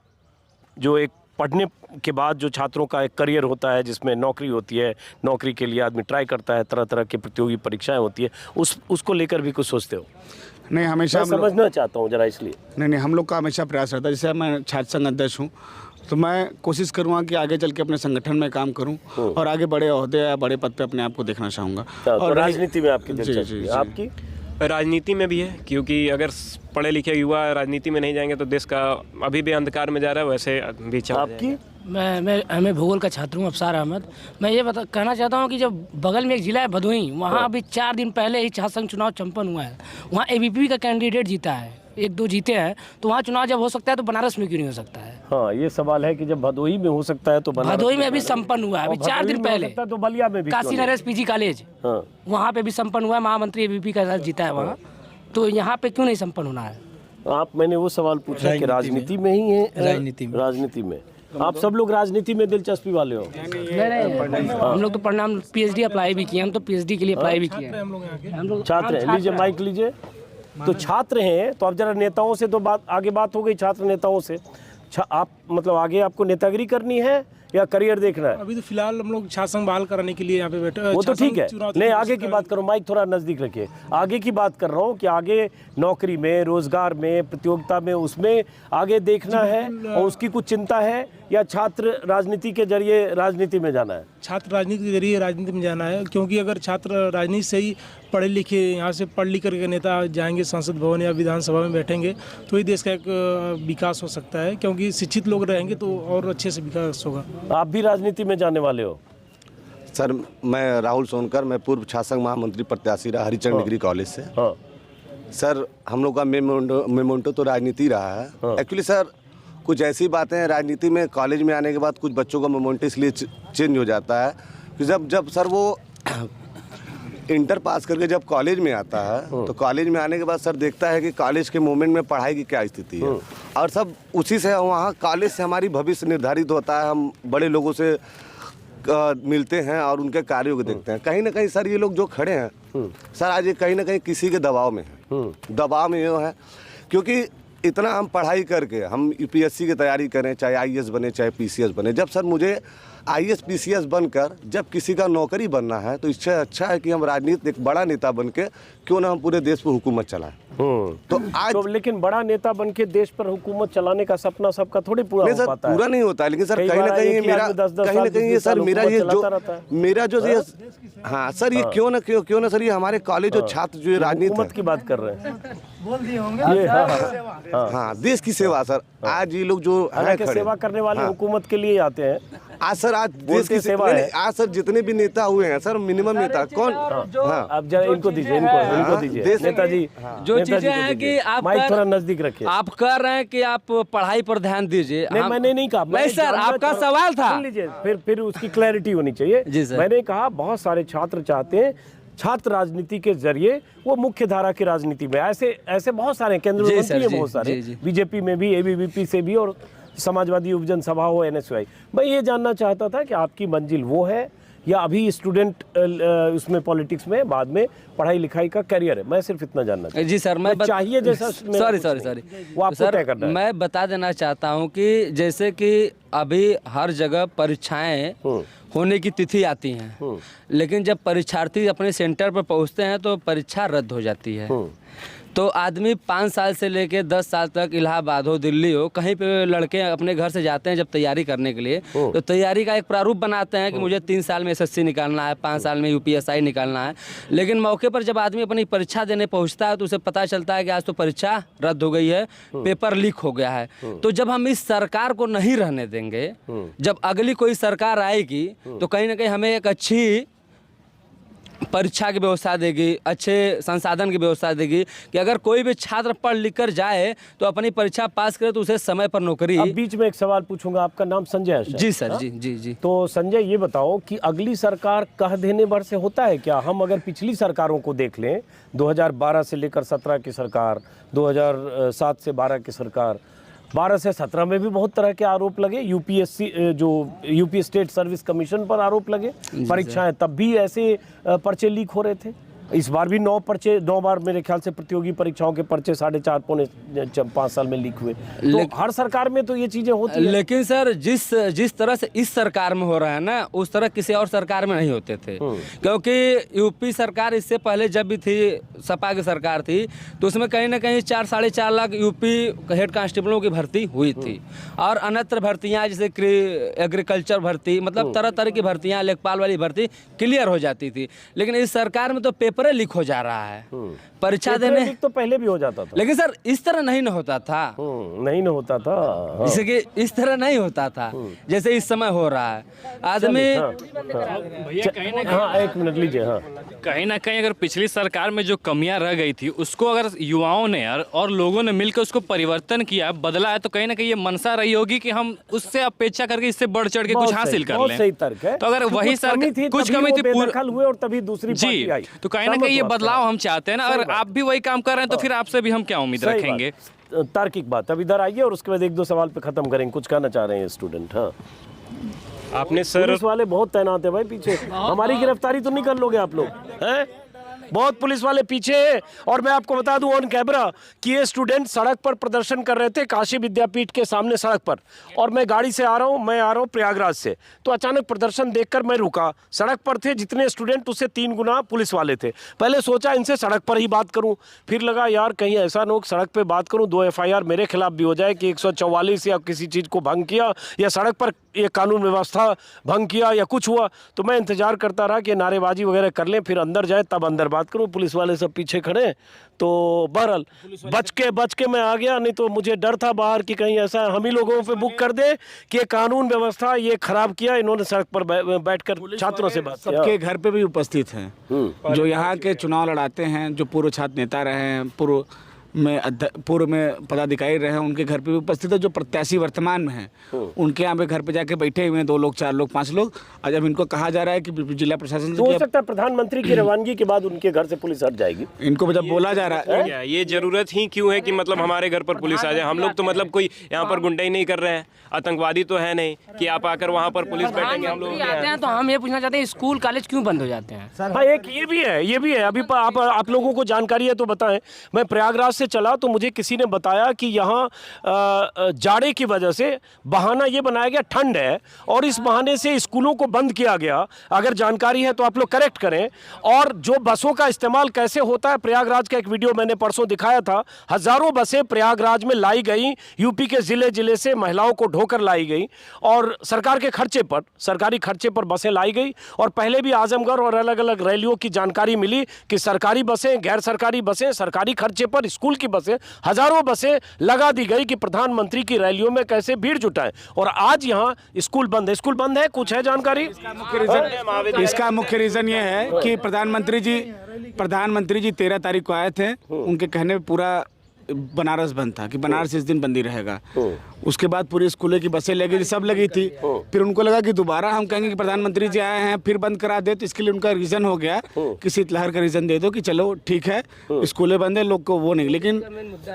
जो एक पढ़ने के बाद जो छात्रों का एक करियर होता है जिसमें नौकरी होती है, नौकरी के लिए आदमी ट्राई करता है, तरह तरह की प्रतियोगी परीक्षाएं होती है, उसको लेकर भी कुछ सोचते हो? नहीं, हमेशा मैं समझना चाहता हूँ जरा, इसलिए। नहीं, हम लोग का हमेशा प्रयास रहता है। जैसे मैं छात्र संघ अध्यक्ष हूँ तो मैं कोशिश करूँगा कि आगे चल के अपने संगठन में काम करूँ और आगे बड़े ओहदे या बड़े पद पे अपने आप को देखना चाहूँगा। और राजनीति में आपकी दिलचस्पी है? आपकी? राजनीति में भी है, क्योंकि अगर पढ़े लिखे युवा राजनीति में नहीं जाएंगे तो देश का अभी भी अंधकार में जा रहा है, वैसे भी चल आपकी? मैं भूगोल का छात्र हूँ, अफसार अहमद। मैं ये कहना चाहता हूँ कि जब बगल में एक ज़िला है भदोही, वहाँ अभी 4 दिन पहले ही छात्र संघ चुनाव संपन्न हुआ है। वहाँ ABP का कैंडिडेट जीता है, 1-2 जीते हैं, तो वहाँ चुनाव जब हो सकता है तो बनारस में क्यों नहीं हो सकता है? हाँ, ये सवाल है कि जब भदोही में हो सकता है तो भदोही में भी संपन्न हुआ है, अभी 4 दिन पहले। तो बलिया में भी, काशी नरेश PG कॉलेज, वहाँ पे भी संपन्न हुआ है, महामंत्री ABP का साथ जीता है वहाँ, तो यहाँ पे क्यों नहीं संपन्न होना है? मैंने वो सवाल पूछा कि राजनीति में ही है। राजनीति में आप सब लोग राजनीति में दिलचस्पी वाले हो? नहीं, हम लोग तो पढ़ना, PhD अप्लाई भी किए, हम तो PhD के लिए अप्लाई भी किए। हम लोग छात्र हैं। लीजिए माइक लीजिए। तो छात्र हैं, तो अब जरा नेताओं से तो बात हो गई, छात्र नेताओं से। आप मतलब आगे आपको नेतागिरी करनी है या करियर देखना है? अभी तो फिलहाल हम लोग छात्र संघ बहाल कराने के लिए यहाँ पे बैठे। वो तो ठीक है, नहीं आगे की बात करो, माइक थोड़ा नजदीक रखिए। आगे की बात कर रहा हूँ कि आगे नौकरी में, रोजगार में, प्रतियोगिता में, उसमें आगे देखना है और उसकी कुछ चिंता है, या छात्र राजनीति के जरिए राजनीति में जाना है? छात्र राजनीति के जरिए राजनीति में जाना है, क्योंकि अगर छात्र राजनीति से ही पढ़े लिखे, यहाँ से पढ़ लिख करके नेता जाएंगे संसद भवन या विधानसभा में बैठेंगे तो ही देश का एक विकास हो सकता है, क्योंकि शिक्षित लोग रहेंगे तो और अच्छे से विकास होगा। आप भी राजनीति में जाने वाले हो? सर, मैं राहुल सोनकर, मैं पूर्व छात्र संघ महामंत्री प्रत्याशी रहा हरिचंद डिग्री कॉलेज से। सर, हम लोग का मेमोंटो तो राजनीति रहा है। एक्चुअली सर, कुछ ऐसी बातें हैं राजनीति में, कॉलेज में आने के बाद कुछ बच्चों का मोमेंटो इसलिए चेंज हो जाता है कि जब सर वो इंटर पास करके जब कॉलेज में आता है तो कॉलेज में आने के बाद सर देखता है कि कॉलेज के मोमेंट में पढ़ाई की क्या स्थिति है, और सब उसी से वहाँ कॉलेज से हमारी भविष्य निर्धारित होता है। हम बड़े लोगों से मिलते हैं और उनके कार्यों को देखते हैं। कहीं ना कहीं सर ये लोग जो खड़े हैं सर, आज ये कहीं ना कहीं किसी के दबाव में है। दबाव में ये है क्योंकि इतना हम पढ़ाई करके हम UPSC की तैयारी करें, चाहे IAS बने चाहे PCS बने, जब सर मुझे IAS PCS बनकर जब किसी का नौकरी बनना है तो इससे अच्छा है कि हम राजनीति एक बड़ा नेता बन के क्यों ना हम पूरे देश पर हुकूमत चलाएं। तो आज तो लेकिन बड़ा नेता बन के देश पर हुकूमत चलाने का सपना सबका थोड़ी पूरा हो पाता है। पूरा नहीं होता, लेकिन सर कहीं ना कहीं मेरा सर मेरा जो ये, हाँ सर, ये क्यों ना सर, ये हमारे कॉलेज जो छात्र जो राजनीति की बात कर रहे हैं, बोल दिए होंगे। हाँ, देश की सेवा सर। आज ये लोग जो सेवा करने वाले हुकूमत के लिए आते हैं। आज सर, आज देश की सेवा है। आज सर जितने भी नेता हुए हैं सर, मिनिमम नेता कौन? हाँ, अब जरा इनको दीजिए, इनको दीजिए नेताजी। जो चीजें हैं कि आप माइक थोड़ा नजदीक रखिए। आप कर रहे हैं कि आप पढ़ाई पर ध्यान दीजिए। नहीं, मैंने नहीं कहा। नहीं सर, आपका सवाल था। सुन लीजिए, फिर उसकी क्लैरिटी होनी चाहिए। मैंने कहा बहुत सारे छात्र चाहते हैं छात्र राजनीति के जरिए वो मुख्य धारा की राजनीति में, ऐसे बहुत सारे केंद्र मंत्री हैं, बहुत सारे बीजेपी में भी, ABVP से भी, और समाजवादी उपजन सभा हो, NSY। मैं ये जानना चाहता था कि आपकी मंजिल वो है या अभी स्टूडेंट उसमें पॉलिटिक्स में, बाद में पढ़ाई लिखाई का करियर है? मैं सिर्फ इतना जानना चाहता हूँ। जी सर, मैं चाहिए जैसा सॉरी वो आपको तय करना है। मैं बता देना चाहता हूँ कि जैसे कि अभी हर जगह परीक्षाएं होने की तिथि आती हैं, लेकिन जब परीक्षार्थी अपने सेंटर पर पहुंचते हैं तो परीक्षा रद्द हो जाती है। तो आदमी 5 साल से लेके 10 साल तक इलाहाबाद हो, दिल्ली हो, कहीं पे लड़के अपने घर से जाते हैं जब तैयारी करने के लिए, तो तैयारी का एक प्रारूप बनाते हैं कि मुझे 3 साल में SSC निकालना है, 5 साल में UPSI निकालना है। लेकिन मौके पर जब आदमी अपनी परीक्षा देने पहुंचता है तो उसे पता चलता है कि आज तो परीक्षा रद्द हो गई है, पेपर लीक हो गया है। तो जब हम इस सरकार को नहीं रहने देंगे, जब अगली कोई सरकार आएगी तो कहीं ना कहीं हमें एक अच्छी परीक्षा की व्यवस्था देगी, अच्छे संसाधन की व्यवस्था देगी कि अगर कोई भी छात्र पढ़ लिख कर जाए तो अपनी परीक्षा पास करे तो उसे समय पर नौकरी। अब बीच में एक सवाल पूछूंगा, आपका नाम संजय है शायद? जी सर, जी जी जी। तो संजय ये बताओ कि अगली सरकार कह देने भर से होता है क्या? हम अगर पिछली सरकारों को देख लें, 2012 से लेकर 17 की सरकार, 2007 से 12 की सरकार, 12 से 17 में भी बहुत तरह के आरोप लगे, यूपीएससी जो यूपी स्टेट सर्विस कमीशन पर आरोप लगे, परीक्षाएं तब भी ऐसे पर्चे लीक हो रहे थे। इस बार भी 9 बार मेरे ख्याल से प्रतियोगी परीक्षाओं के पर्चे 4.5 पौने 5 साल में लीक हुए। तो हर सरकार में तो ये चीजें होती हैं। लेकिन सर जिस तरह से इस सरकार में हो रहा है ना, उस तरह किसी और सरकार में नहीं होते थे। क्योंकि यूपी सरकार इससे पहले जब भी थी, सपा की सरकार थी, तो उसमें कहीं ना कहीं 4-4.5 लाख यूपी हेड कांस्टेबलों की भर्ती हुई थी। और अन्यत्र भर्तियाँ जैसे एग्रीकल्चर भर्ती, मतलब तरह तरह की भर्तियाँ, लेखपाल वाली भर्ती क्लियर हो जाती थी। लेकिन इस सरकार में तो पेपर लीक हो जा रहा है। परीक्षा देने लीक तो पहले भी हो जाता था, लेकिन सर इस तरह नहीं न होता था। नहीं न होता था, जैसे कि इस तरह नहीं होता था जैसे इस समय हो रहा है। आदमी भैया कहीं ना हाँ, एक मिनट लीजिए। हाँ, कहीं ना कहीं अगर पिछली सरकार में जो कमियां रह गई थी उसको अगर युवाओं ने और लोगों ने मिलकर उसको परिवर्तन किया, बदला है, तो कहीं ना कहीं ये मनसा रही होगी कि हम उससे अपेक्षा करके इससे बढ़ चढ़ के कुछ हासिल कर लें। सही तर्क है। तो अगर वही सर कुछ कमी थी हुए और तभी दूसरी जी, तो कहीं ना कहीं ये बदलाव हम चाहते हैं ना। अगर आप भी वही काम कर रहे हैं तो फिर आपसे भी हम क्या उम्मीद रखेंगे? तार्किक बात। अब इधर आइए और उसके बाद 1-2 सवाल पे खत्म करेंगे। कुछ कहना चाह रहे हैं स्टूडेंट? हाँ, आपने सर पुलिस वाले बहुत तैनात है भाई पीछे, हमारी गिरफ्तारी तो नहीं कर लोगे आप लोग? हैं, बहुत पुलिस वाले पीछे हैं। और मैं आपको बता दूं ऑन कैमरा कि ये स्टूडेंट सड़क पर प्रदर्शन कर रहे थे, काशी विद्यापीठ के सामने सड़क पर, और मैं गाड़ी से आ रहा हूं, मैं आ रहा हूं प्रयागराज से, तो अचानक प्रदर्शन देखकर मैं रुका। सड़क पर थे जितने स्टूडेंट उससे 3 गुना पुलिस वाले थे। पहले सोचा इनसे सड़क पर ही बात करूं, फिर लगा यार कहीं ऐसा न हो सड़क पर बात करूं 2 FIR मेरे खिलाफ भी हो जाए कि 144 या किसी चीज़ को भंग किया या सड़क पर ये कानून व्यवस्था भंग किया या कुछ हुआ। तो मैं इंतजार करता रहा कि नारेबाजी वगैरह कर लें, फिर अंदर जाए तब अंदर बात करूं। पुलिस वाले सब पीछे खड़े, तो बहरहाल बच के मैं आ गया। नहीं तो मुझे डर था बाहर कि कहीं ऐसा हम ही लोगों पे बुक कर दे कि कानून व्यवस्था ये खराब किया इन्होंने, सड़क पर बैठकर छात्रों से बात। सबके घर पे भी उपस्थित हैं जो यहाँ के चुनाव लड़ाते हैं, जो पूर्व छात्र नेता रहे हैं, पूर्व में पदाधिकारी रहे हैं, उनके घर पे भी उपस्थित है। जो प्रत्याशी वर्तमान में हैं उनके यहाँ पे घर पे जाके बैठे हुए हैं 2 लोग, 4 लोग, 5 लोग। और जब इनको कहा जा रहा है कि जिला प्रशासन से, तो हो सकता है प्रधानमंत्री की रवानगी के बाद उनके घर से पुलिस हट जाएगी। इनको जब बोला जा रहा है ये जरूरत ही क्यों है कि मतलब हमारे घर पर पुलिस आ जाए? हम लोग तो मतलब कोई यहाँ पर गुंडाई नहीं कर रहे हैं, आतंकवादी तो है नहीं कि आप आकर वहाँ पर पुलिस बैठेंगे। हम लोग आते हैं तो हम ये पूछना चाहते हैं स्कूल कॉलेज क्यों बंद हो जाते हैं? हाँ, एक ये भी है। अभी आप लोगों को जानकारी है तो बताएं। मैं प्रयागराज से चला तो मुझे किसी ने बताया कि यहाँ जाड़े की वजह से बहाना ये बनाया गया, ठंड है, और इस बहाने से स्कूलों को बंद किया गया। अगर जानकारी है तो आप लोग करेक्ट करें। और जो बसों का इस्तेमाल कैसे होता है, प्रयागराज का एक वीडियो मैंने परसों दिखाया था। हजारों बसें प्रयागराज में लाई गई, यूपी के जिले से महिलाओं को ढोकर लाई गई और सरकार के खर्चे पर, सरकारी खर्चे पर बसें लाई गई। और पहले भी आजमगढ़ और अलग अलग रैलियों की जानकारी मिली कि सरकारी बसें, गैर सरकारी बसें, सरकारी खर्चे पर स्कूल की बसें, हजारों बसें लगा दी गई कि प्रधानमंत्री की रैलियों में कैसे भीड़ जुटाएं। और आज यहाँ स्कूल बंद है। स्कूल बंद है, कुछ है जानकारी? इसका मुख्य रीजन ये है कि प्रधानमंत्री जी 13 तारीख को आए थे। उनके कहने पे पूरा बनारस बंद था कि बनारस इस दिन बंद ही रहेगा। उसके बाद पूरी स्कूलों की बसें लगी थी, सब लगी थी। फिर उनको लगा कि दोबारा हम कहेंगे कि प्रधानमंत्री जी आए हैं फिर बंद करा दे, तो इसके लिए उनका रीजन हो गया कि शीतलहर का रीजन दे दो कि चलो ठीक है स्कूलें बंद है, लोग को वो नहीं। लेकिन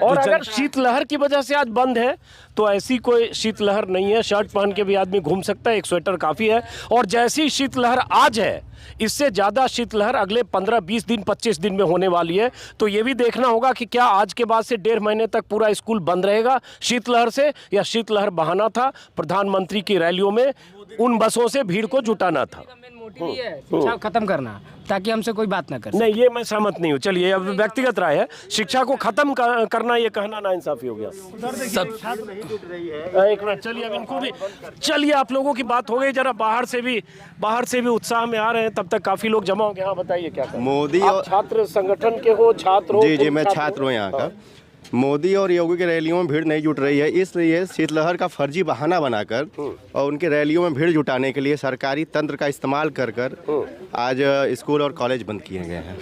और अगर शीतलहर की वजह से आज बंद है तो ऐसी कोई शीतलहर नहीं है। शर्ट पहन के भी आदमी घूम सकता है, एक स्वेटर काफी है। और जैसी शीतलहर आज है, इससे ज्यादा शीतलहर अगले 15, 20 दिन, 25 दिन में होने वाली है। तो ये भी देखना होगा कि क्या आज के बाद से 1.5 महीने तक पूरा स्कूल बंद रहेगा शीतलहर से, या शीतलहर बहाना था प्रधानमंत्री की रैलियों में उन बसों से भीड़ को जुटाना था। शिक्षा खत्म करना ताकि हमसे कोई बात ना कर। नहीं, ये मैं सहमत नहीं हूँ। चलिए, अब व्यक्तिगत राय है। शिक्षा को खत्म करना ये कहना नाइंसाफी हो गया। एक मिनट, चलिए अब इनको भी, चलिए आप लोगों की बात हो गई। जरा बाहर से भी उत्साह में आ रहे हैं, तब तक काफी लोग जमा हो गए। हाँ बताइए क्या? मोदी और छात्र संगठन के हो, छात्र हो? जी, मैं छात्र हूँ यहाँ का। मोदी और योगी की रैलियों में भीड़ नहीं जुट रही है, इसलिए शीतलहर का फर्जी बहाना बनाकर और उनके रैलियों में भीड़ जुटाने के लिए सरकारी तंत्र का इस्तेमाल कर आज स्कूल और कॉलेज बंद किए गए हैं।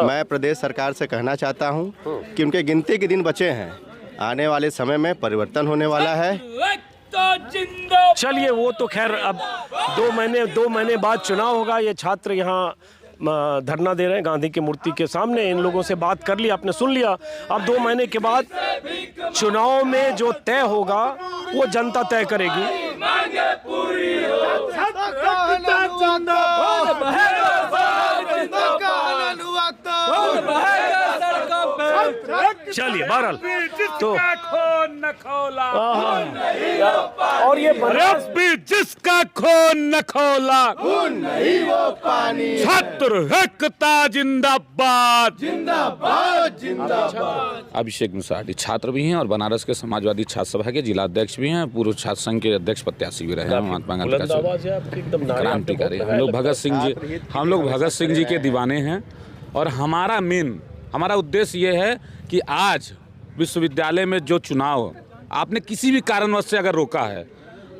मैं प्रदेश सरकार से कहना चाहता हूं कि उनके गिनती के दिन बचे हैं, आने वाले समय में परिवर्तन होने वाला है। चलिए वो तो खैर अब 2 महीने बाद चुनाव होगा। ये छात्र यहाँ धरना दे रहे हैं गांधी की मूर्ति के सामने। इन लोगों से बात कर लिया, आपने सुन लिया। अब 2 महीने के बाद चुनाव में जो तय होगा वो जनता तय करेगी। चलिए बहरहाल तो और ये भी जिसका खून न खोला नहीं वो पानी, छात्र एकता जिंदाबाद जिंदाबाद जिंदाबाद। अभिषेक मुसाडी छात्र भी हैं और बनारस के समाजवादी छात्र सभा के जिला अध्यक्ष भी हैं, पूर्व छात्र संघ के अध्यक्ष प्रत्याशी भी रहे हैं। महात्मा गांधी का क्रांतिकारी हम लोग भगत सिंह जी के दीवाने हैं और हमारा उद्देश्य ये है कि आज विश्वविद्यालय में जो चुनाव आपने किसी भी कारणवश से अगर रोका है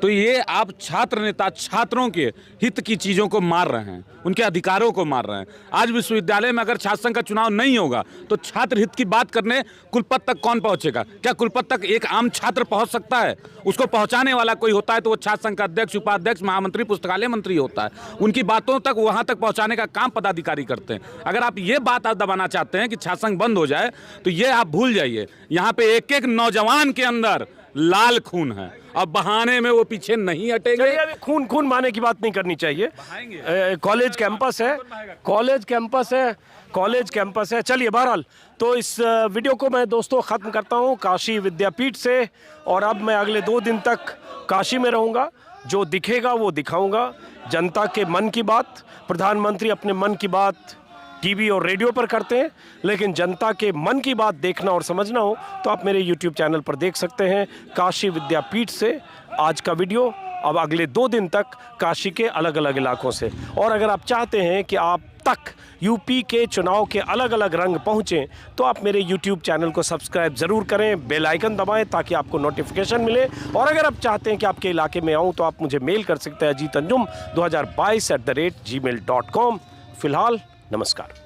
तो ये आप छात्र नेता छात्रों के हित की चीज़ों को मार रहे हैं, उनके अधिकारों को मार रहे हैं। आज विश्वविद्यालय में अगर छात्र संघ का चुनाव नहीं होगा तो छात्र हित की बात करने कुलपति तक कौन पहुंचेगा? क्या कुलपति तक एक आम छात्र पहुंच सकता है? उसको पहुंचाने वाला कोई होता है तो वो छात्र संघ का अध्यक्ष, उपाध्यक्ष, महामंत्री, पुस्तकालय मंत्री होता है। उनकी बातों तक वहां तक पहुंचाने का काम पदाधिकारी करते हैं। अगर आप ये बात दबाना चाहते हैं कि छात्र संघ बंद हो जाए तो ये आप भूल जाइए, यहाँ पे एक एक नौजवान के अंदर लाल खून है। अब बहाने में वो पीछे नहीं हटेंगे। खून माने की बात नहीं करनी चाहिए। कॉलेज कैंपस है। चलिए बहरहाल तो इस वीडियो को मैं दोस्तों ख़त्म करता हूँ काशी विद्यापीठ से। और अब मैं अगले 2 दिन तक काशी में रहूँगा। जो दिखेगा वो दिखाऊँगा। जनता के मन की बात, प्रधानमंत्री अपने मन की बात टीवी और रेडियो पर करते हैं, लेकिन जनता के मन की बात देखना और समझना हो तो आप मेरे YouTube चैनल पर देख सकते हैं काशी विद्यापीठ से आज का वीडियो। अब अगले 2 दिन तक काशी के अलग अलग इलाकों से। और अगर आप चाहते हैं कि आप तक यूपी के चुनाव के अलग अलग रंग पहुँचें तो आप मेरे YouTube चैनल को सब्सक्राइब ज़रूर करें, बेल आइकन दबाएं ताकि आपको नोटिफिकेशन मिले। और अगर आप चाहते हैं कि आपके इलाके में आऊँ तो आप मुझे मेल कर सकते हैं ajitanjum2022@gmail.com। फिलहाल नमस्कार।